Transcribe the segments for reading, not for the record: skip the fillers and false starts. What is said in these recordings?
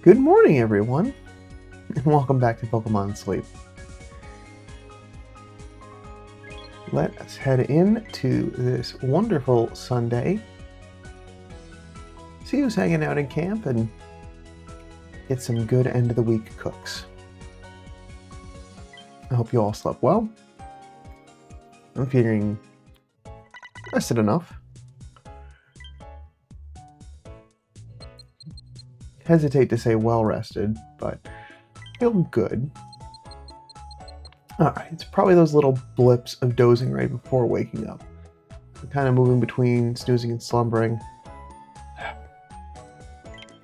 Good morning, everyone, and welcome back to Pokemon Sleep. Let us head into this wonderful Sunday, see who's hanging out in camp, and get some good end of the week cooks. I hope you all slept well. I'm feeling rested enough. Hesitate to say well rested, but feel good. Alright, it's probably those little blips of dozing right before waking up. I'm kind of moving between snoozing and slumbering.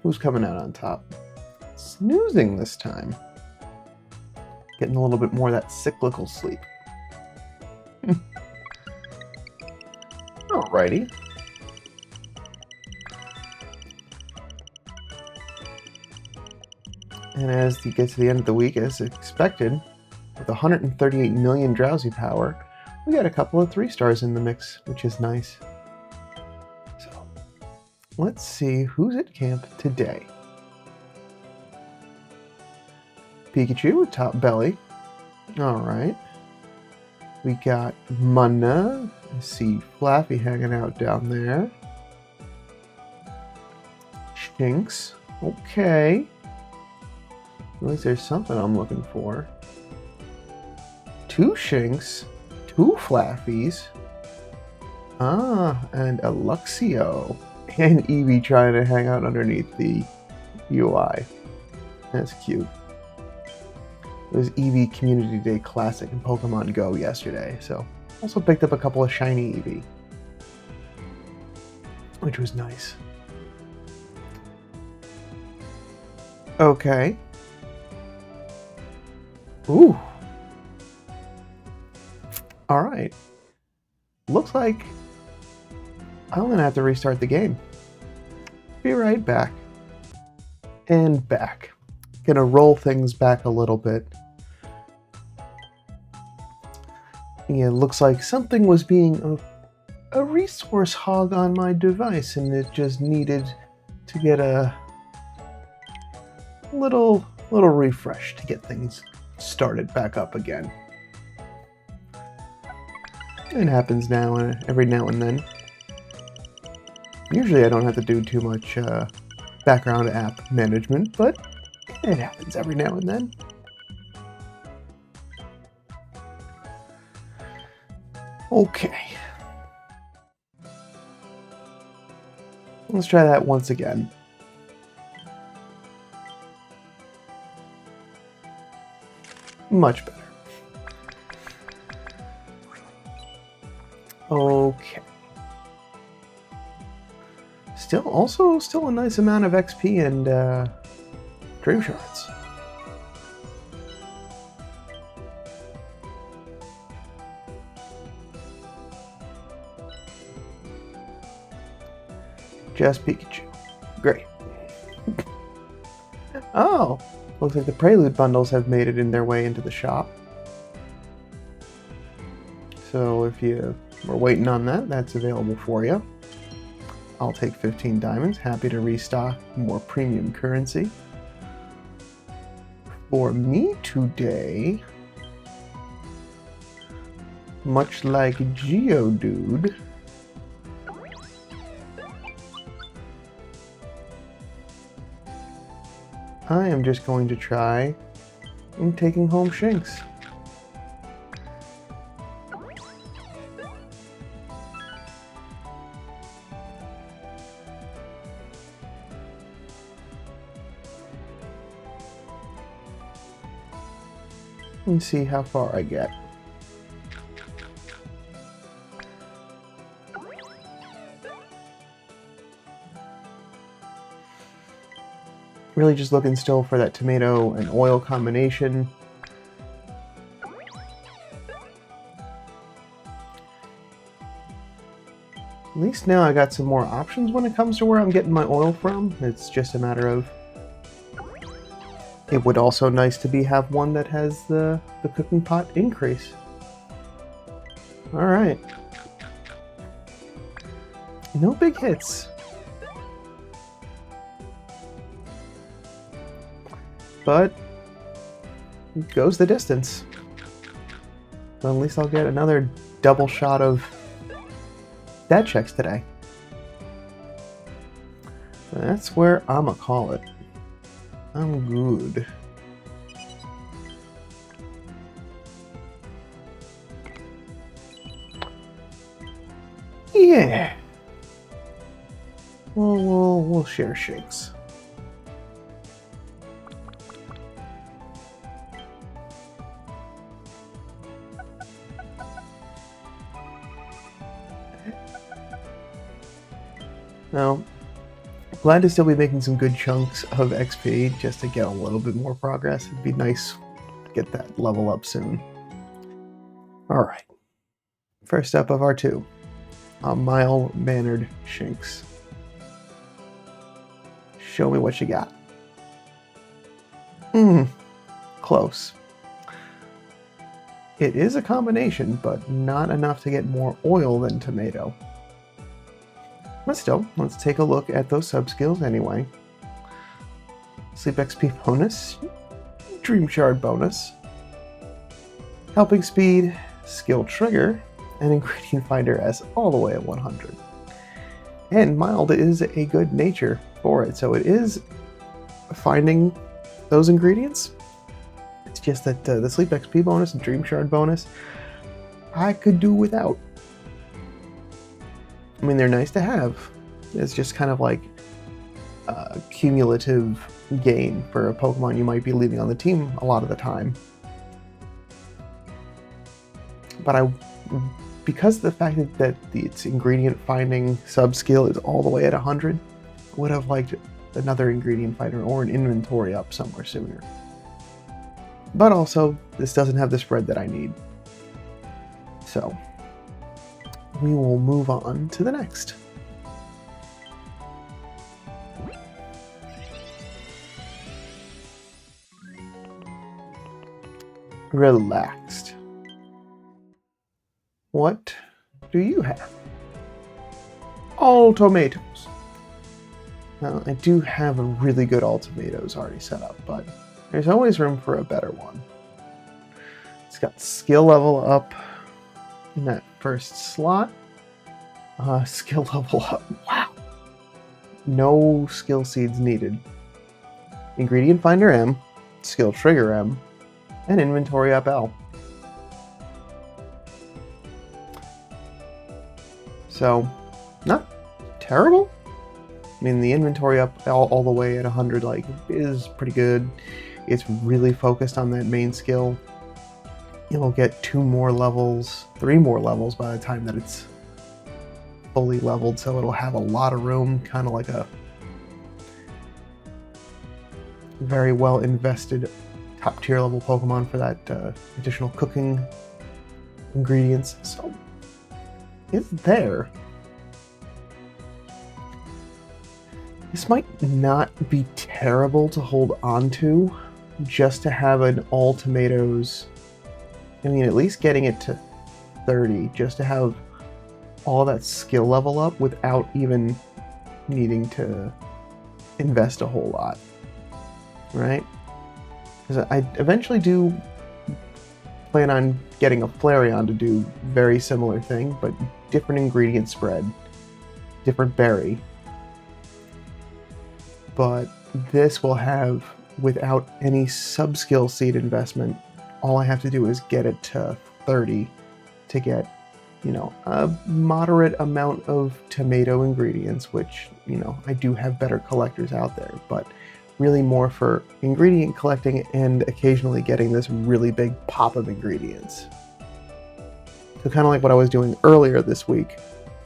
Who's coming out on top? Snoozing this time. Getting a little bit more of that cyclical sleep. Alrighty. And as you get to the end of the week, as expected, with 138 million drowsy power, we got a couple of 3-stars in the mix, which is nice. So, let's see who's at camp today. Pikachu with top belly. Alright. We got Munna. I see Flaffy hanging out down there. Shinx. Okay. At least there's something I'm looking for. 2 Shinx, 2 Flaffies. And a Luxio. And Eevee trying to hang out underneath the UI. That's cute. It was Eevee Community Day Classic in Pokemon Go yesterday, so also picked up a couple of shiny Eevee, which was nice. Okay. Ooh. Alright. Looks like I'm gonna have to restart the game. Be right back. And back. Gonna roll things back a little bit. Yeah, looks like something was being a resource hog on my device, and it just needed to get a little refresh to get things started back up again. It happens every now and then. Usually I don't have to do too much background app management, but it happens every now and then. Okay. Let's try that once again. Much better. Okay. Still a nice amount of XP and Dream Shards. Just Pikachu. Great. Oh! Looks like the Prelude bundles have made it in their way into the shop. So if you were waiting on that, that's available for you. I'll take 15 diamonds. Happy to restock more premium currency. For me today, much like Geodude, I am just going to try and taking home Shinx. And see how far I get. Really just looking still for that tomato and oil combination. At least now I got some more options when it comes to where I'm getting my oil from. It's just a matter of... It would also nice to have one that has the cooking pot increase. Alright. No big hits. but it goes the distance. So at least I'll get another double shot of stat checks today. That's where I'ma call it. I'm good. Yeah. We'll share shakes. Now, glad to still be making some good chunks of XP just to get a little bit more progress. It'd be nice to get that level up soon. Alright. First up of our two. A mild-mannered Shinx. Show me what you got. Close. It is a combination, but not enough to get more oil than tomato. But still, let's take a look at those sub-skills anyway. Sleep XP bonus, Dream Shard bonus, Helping Speed, Skill Trigger, and Ingredient Finder S all the way at 100. And mild is a good nature for it, so it is finding those ingredients. It's just that the Sleep XP bonus and Dream Shard bonus, I could do without. I mean, they're nice to have. It's just kind of like a cumulative gain for a Pokemon you might be leaving on the team a lot of the time. But because of the fact that its ingredient finding sub-skill is all the way at 100, I would have liked another ingredient finder or an inventory up somewhere sooner. But also, this doesn't have the spread that I need. So, we will move on to the next. Relaxed. What do you have? All tomatoes. Now, I do have a really good all tomatoes already set up, but there's always room for a better one. It's got skill level up in that first slot. Skill level up. Wow. No skill seeds needed. Ingredient Finder M, Skill Trigger M, and Inventory up L. So, not terrible. I mean, the inventory up all the way at 100 is pretty good. It's really focused on that main skill. You'll get 2 more levels, 3 more levels by the time that it's fully leveled, so it'll have a lot of room, kind of like a very well invested top tier level Pokemon for that additional cooking ingredients. So it's there. This might not be terrible to hold on to, just to have an all tomatoes. I mean, at least getting it to 30, just to have all that skill level up without even needing to invest a whole lot, right? Because I eventually do plan on getting a Flareon to do very similar thing, but different ingredient spread, different berry. But this will have, without any sub-skill seed investment, all I have to do is get it to 30 to get, a moderate amount of tomato ingredients, which, I do have better collectors out there, but really more for ingredient collecting and occasionally getting this really big pop of ingredients. So kind of like what I was doing earlier this week,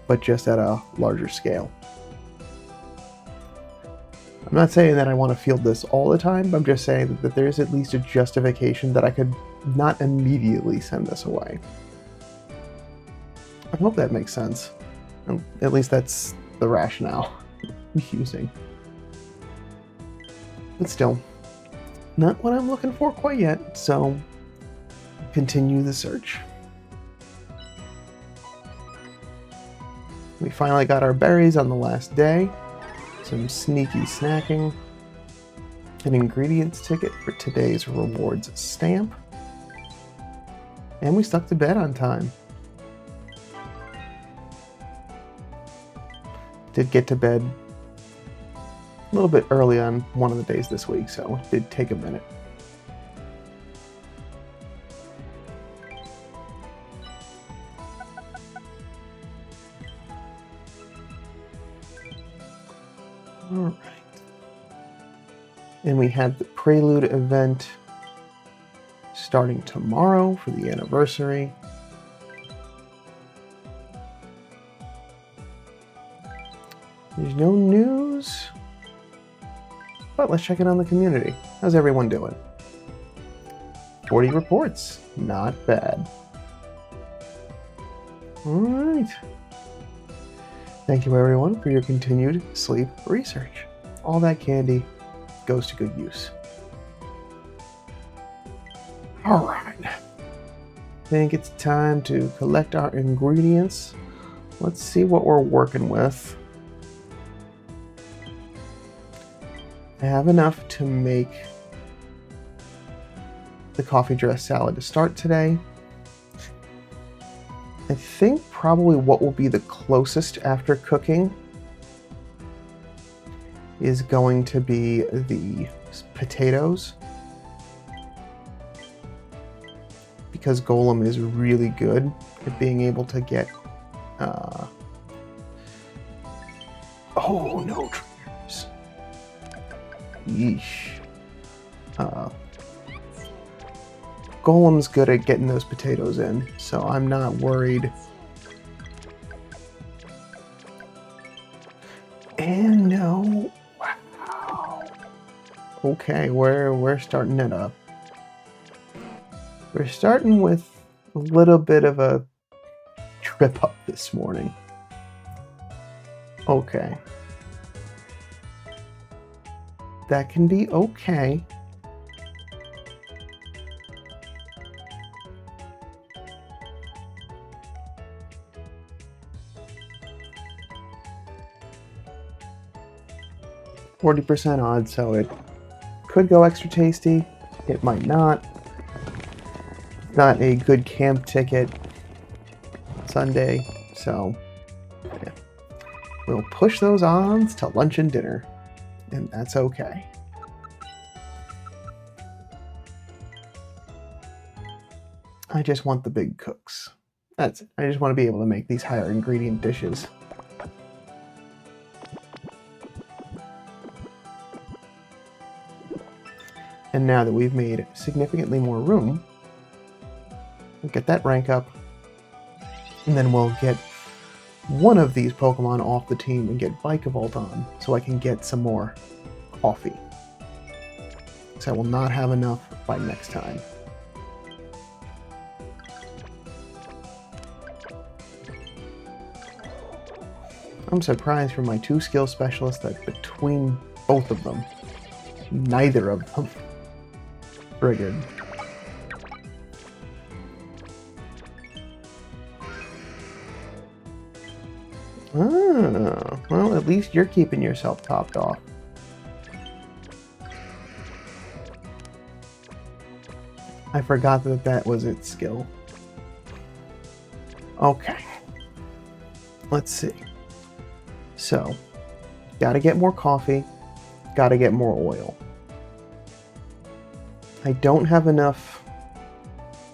but just at a larger scale. I'm not saying that I want to field this all the time, but I'm just saying that there's at least a justification that I could not immediately send this away. I hope that makes sense. At least that's the rationale I'm using. But still, not what I'm looking for quite yet, so continue the search. We finally got our berries on the last day. Some sneaky snacking. an ingredients ticket for today's rewards stamp. And we stuck to bed on time. Did get to bed a little bit early on one of the days this week, so it did take a minute. Alright. And we had the Prelude event starting tomorrow for the anniversary. There's no news, but let's check in on the community. How's everyone doing? 40 reports, not bad. All right. Thank you everyone for your continued sleep research. All that candy goes to good use. All right. I think it's time to collect our ingredients. Let's see what we're working with. I have enough to make the coffee dressed salad to start today. I think probably what will be the closest after cooking is going to be the potatoes, because Golem is really good at being able to get oh no triggers. Yeesh. Golem's good at getting those potatoes in, so I'm not worried. And no, wow. Okay, we're starting it up. We're starting with a little bit of a trip up this morning. Okay. That can be okay. %, odds, so it could go extra tasty. It might not. It's not a good camp ticket Sunday, so yeah. We'll push those odds to lunch and dinner, and that's okay. I just want the big cooks. That's it. I just want to be able to make these higher ingredient dishes. And now that we've made significantly more room, we'll get that rank up, and then we'll get one of these Pokemon off the team and get Vikavolt on, so I can get some more coffee. So I will not have enough by next time. I'm surprised for my 2 skill specialists that between both of them, neither of them triggered. Ah, well, at least you're keeping yourself topped off. I forgot that that was its skill. Okay. Let's see. So, gotta get more coffee, gotta get more oil. I don't have enough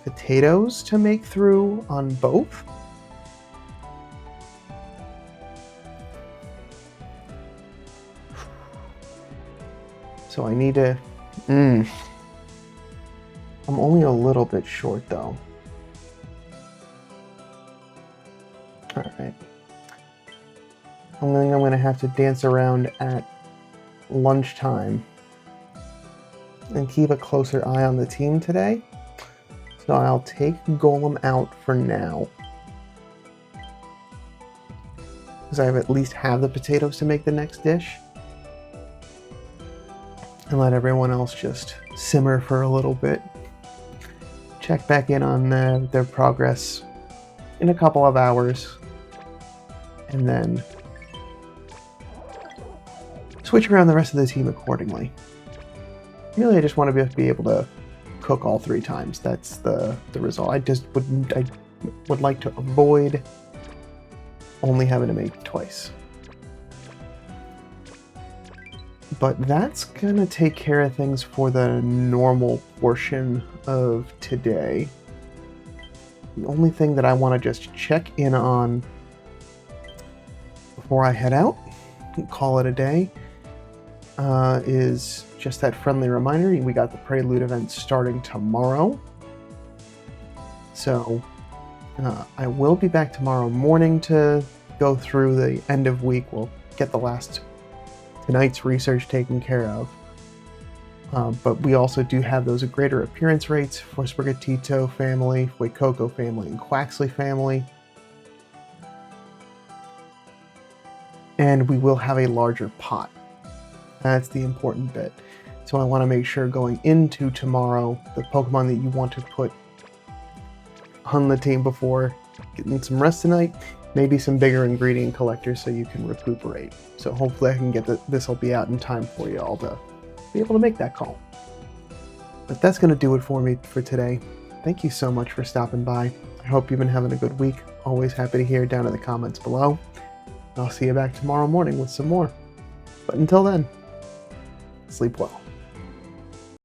potatoes to make through on both. So I need to... I'm only a little bit short though. Alright. I think I'm gonna have to dance around at lunchtime and keep a closer eye on the team today. So I'll take Golem out for now, because I at least have the potatoes to make the next dish, and let everyone else just simmer for a little bit. Check back in on their progress in a couple of hours, and then switch around the rest of the team accordingly. Really, I just want to be able to cook all 3 times. That's the result. I would like to avoid only having to make twice. But that's gonna take care of things for the normal portion of today. The only thing that I want to just check in on before I head out and call it a day is just that friendly reminder. We got the Prelude event starting tomorrow. So I will be back tomorrow morning to go through the end of week. We'll get the last tonight's research taken care of. But we also do have those greater appearance rates for Sprigatito family, Fuecoco family, and Quaxley family. And we will have a larger pot. That's the important bit. So I want to make sure going into tomorrow, the Pokemon that you want to put on the team before getting some rest tonight, maybe some bigger ingredient collectors so you can recuperate. So hopefully I can get this will be out in time for you all to be able to make that call. But that's going to do it for me for today. Thank you so much for stopping by. I hope you've been having a good week. Always happy to hear down in the comments below. I'll see you back tomorrow morning with some more. But until then, sleep well.